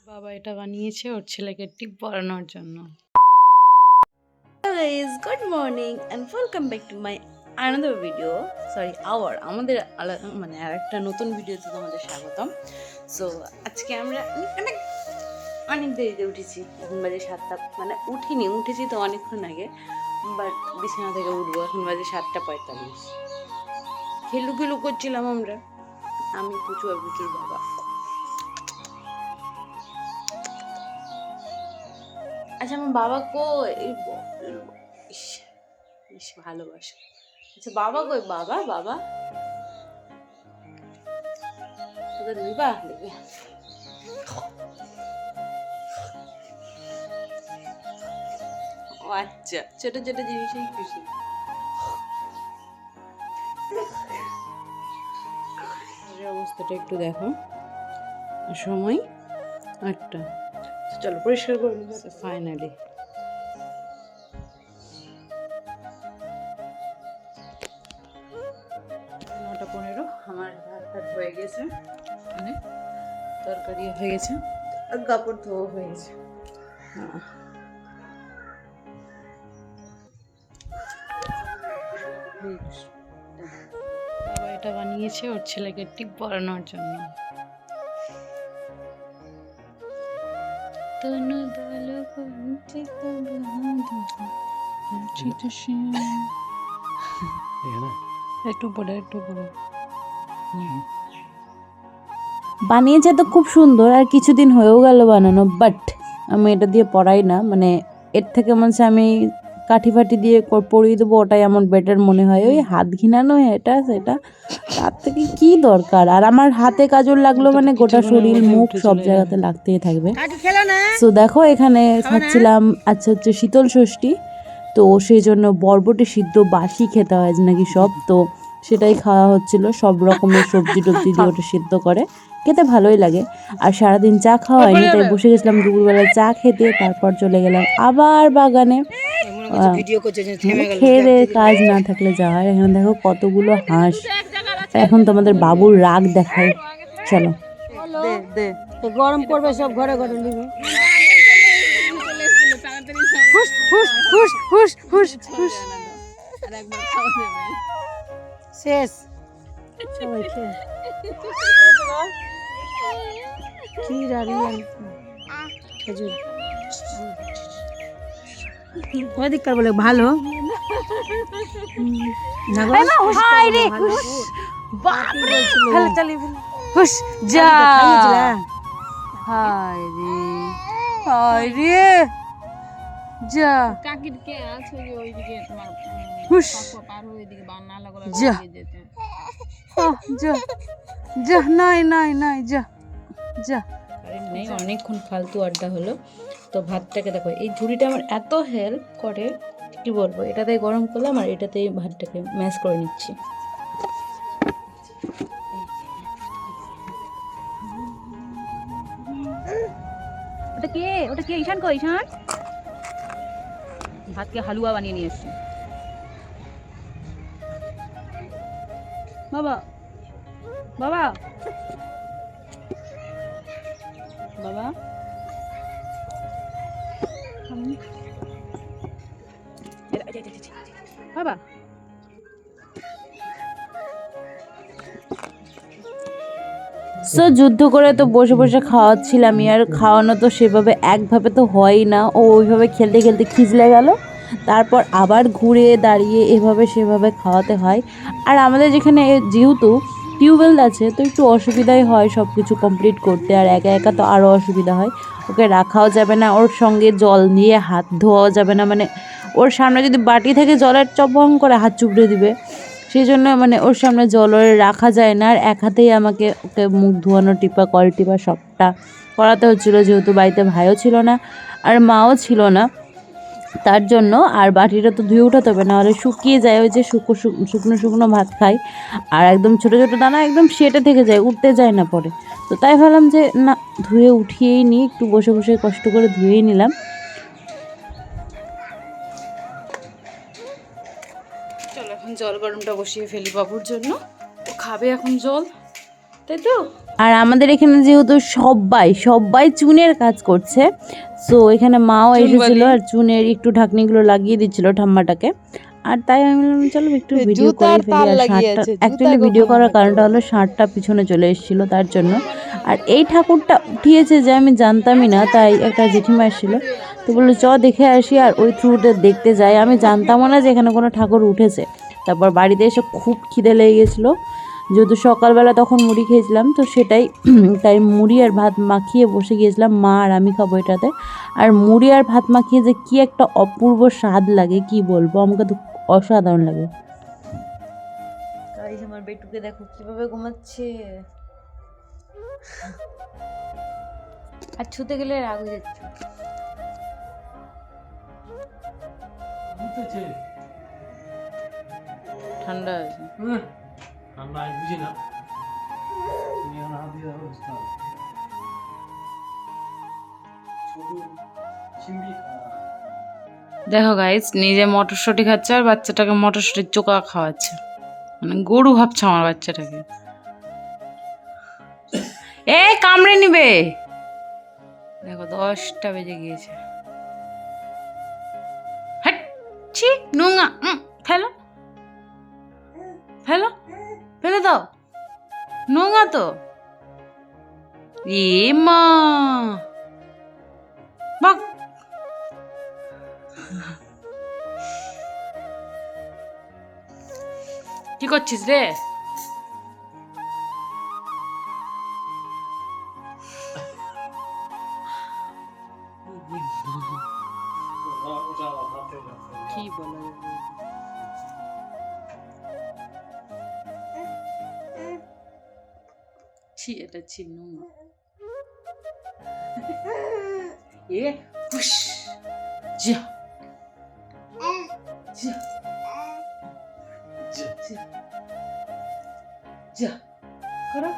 বাবা এটা বানিয়েছে ওর ছেলেকে টিপ পরানোর জন্য। Hello guys, good morning and welcome back to my another video. Sorry, আমাদের মানে আরেকটা নতুন ভিডিওতে তোমাদের স্বাগতম। সো আজকে আমরা অনেক দেরিতে উঠেছি। এখন বাজে 7টা, মানে উঠেছি তো অনেকক্ষণ আগে, বাট বিছানা থেকে উঠবো। এখন বাজে 7:45। খেলু করছিলাম আমরা, আমি পুচু আর পুচুর বাবা। আচ্ছা আমার বাবা কই? ভালোবাসা। আচ্ছা বাবা কই? বাবা তোদের নিবা নেবে। ও আচ্ছা, ছোট ছোট জিনিসেই খুশি। অবস্থাটা একটু দেখো, সময় 8টা। চলো পরিষ্কার করে নিবো। ফাইনালি 9:15 আমার ভাত হয়ে গেছে, মানে তরকারি হয়ে গেছে আর কাপড় ধোয়া হয়ে গেছে। বাবা এটা বানিয়েছে ওর ছেলেকে টিপ পরানোর জন্য। একটু পরে বানিয়েছে তো খুব সুন্দর, আর কিছুদিন হয়েও গেল বানানো, বাট আমি এটা দিয়ে পড়াই না। মানে এর থেকে মনে হচ্ছে আমি কাঠি ফাটি দিয়ে পরিয়ে দেবো, ওটাই আমার বেটার মনে হয়। ওই হাত ঘিনানো এটা সেটা, তার থেকে কি দরকার। আর আমার হাতে কাজল লাগলো মানে গোটা শরীর মুখ সব জায়গাতে লাগতেই থাকবে। তো দেখো এখানে খাচ্ছিলাম, আচ্ছা হচ্ছে শীতল ষষ্ঠী, তো সেই জন্য বরবটি সিদ্ধ বাসি খেতে হয় নাকি সব, তো সেটাই খাওয়া হচ্ছিল। সব রকমের সবজি টবজি দিয়ে ওটা সিদ্ধ করে, খেতে ভালোই লাগে। আর সারাদিন চা খাওয়া হয়নি, তাই বসে গেছিলাম দুপুরবেলা চা খেতে। তারপর চলে গেলাম আবার বাগানে। খেয়ে কাজ না থাকলে যা হয়। এখানে দেখো কতগুলো হাঁস। এখন তোমাদের বাবুর রাগ দেখায়, চলো। গরম পড়বে, সব ঘরে ঘরে নিবে। শেষ সবাই খেয়ে ক্ষীর আর খেজুর। ওদিককার বলে ভালো অনেকক্ষণ ফালতু আড্ডা হলো। তো ভাতটাকে দেখো, এই ঝুড়িটা আমার এত হেল্প করে, কি বলবো। এটাতেই গরম করলাম আর এটাতেই ভাতটাকে ম্যাশ করে নিচ্ছি। ওটা কে ঈশান? কই ঈশান? ভাতকে হালুয়া বানিয়ে নিয়ে এসছি। বাবা বাবা বাবা বাবা সো যুদ্ধ করে তো বসে বসে খাওয়াচ্ছিলামই, আর খাওয়ানো তো সেভাবে একভাবে তো হয়ই না। ও ওইভাবে খেলতে খেলতে খিজলে গেল, তারপর আবার ঘুরে দাঁড়িয়ে এভাবে সেভাবে খাওয়াতে হয়। আর আমাদের যেখানে যেহেতু টিউবওয়েল আছে, তো একটু অসুবিধাই হয় সব কিছু কমপ্লিট করতে, আর একা একা তো আরও অসুবিধা হয়। ওকে রাখাও যাবে না, ওর সঙ্গে জল নিয়ে হাত ধোয়াও যাবে না। মানে ওর সামনে যদি বাটি থেকে জলের চপং করে হাত চুবড়ে দিবে, সেই জন্য মানে ওর সামনে জল রাখা যায় না। আর এক হাতেই আমাকে ওকে মুখ ধোয়ানো, টিপা, কল টিপা সবটা করাতে হচ্ছিলো, যেহেতু বাড়িতে ভাইও ছিল না আর মাও ছিল না, তার জন্য। আর বাটিটা তো ধুয়ে উঠাতে হবে, নাহলে শুকিয়ে যায়। ওই যে শুকনো ভাত খাই, আর একদম ছোটো ছোটো দানা একদম সেটে থেকে যায়, উঠতে যায় না পরে। তো তাই ভাবলাম যে না, ধুয়ে উঠিয়েই নিই, একটু বসে বসে কষ্ট করে ধুয়েই নিলাম। চলো এখন জল গরমটা বসিয়ে ফেলি বাবুর জন্য, ও খাবে এখন জল, তাই তো। আর আমাদের এখানে যেহেতু সবাই চুনের কাজ করছে, সো এখানে মাও এসেছিল আর চুনের একটু ঢাকনিগুলো লাগিয়ে দিচ্ছিল ঠাম্মাটাকে। আর তাই আমি বললাম চলো একটু ভিডিও করে ফেলি। আর শার্টটা অ্যাকচুয়ালি ভিডিও করার কারণটা হলো শার্টটা পিছনে চলে এসেছিল তার জন্য। আর এই ঠাকুরটা উঠিয়েছে যে আমি জানতামই না, তাই একটা জেঠিমা এসেছিলো, তো বললো চ দেখে আসি আর ওই থ্রুতে দেখতে যাই। আমি জানতামও না যে এখানে কোনো ঠাকুর উঠেছে। তারপর বাড়িতে এসে খুব খিদে লেগে গেছিলো, যেহেতু সকালবেলা তখন মুড়ি খেয়েছিলাম, তো সেটাই তাই মুড়ি আর ভাত মাখিয়ে বসে গিয়েছিলাম, মা আর আমি খাবো এটাতে। আর মুড়ি আর ভাত মাখিয়ে যে কি একটা অপূর্ব স্বাদ লাগে কি বলবো, আমাকে তো অসাধারণ লাগে। গাইস আমার বেটুকে দেখো কিভাবে ঘুমাচ্ছে, আর ছুতে গেলে রাগ হয়ে যাচ্ছে। ঠান্ডা আছে। ঠান্ডা আমি বুঝি না, তুমি এখন হাত দিয়ে দেখো বুঝতে হবে। ছোট চিংড়ি দেখো গাইস, নিজে মটরশুঁটি খাচ্ছে আর বাচ্চাটাকে মটরশুঁটির চোকা খাওয়াচ্ছে, মানে গরু ভাবছে আমার বাচ্চাটাকে। এ কামড়ে নিবে। দেখো 10টা বেজে গিয়েছে। হাট ছি নোংরা, ফেলো ফেলো ফেলে দাও, নোংরা তো। এ মা বাক, কি করছিস রে? কি বলা যাবে? ছি, এটা ছি নোংরা। এ হুশ, যা যা যা যা করো।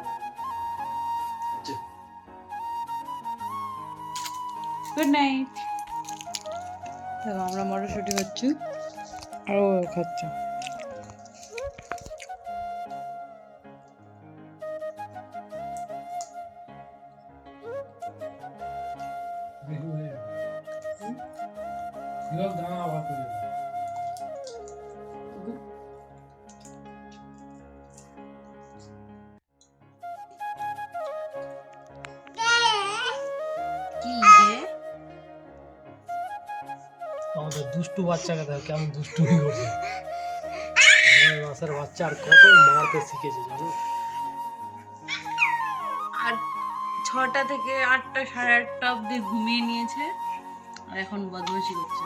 Good night. দেখো আমরা মটরশুঁটি খাচ্ছি আর ও খাচ্ছে। দাঁড়া আবার করে দাও। কি রে? আমাদের দুষ্টু বাচ্চাকে দেখো কেমন দুষ্টুমি করছে। 9 মাসের বাচ্চা আর কত মারতে শিখেছে জানো। আর 6টা থেকে 8টা 8:30 অবধি ঘুমিয়ে নিয়েছে আর এখন বদমাশি করছে।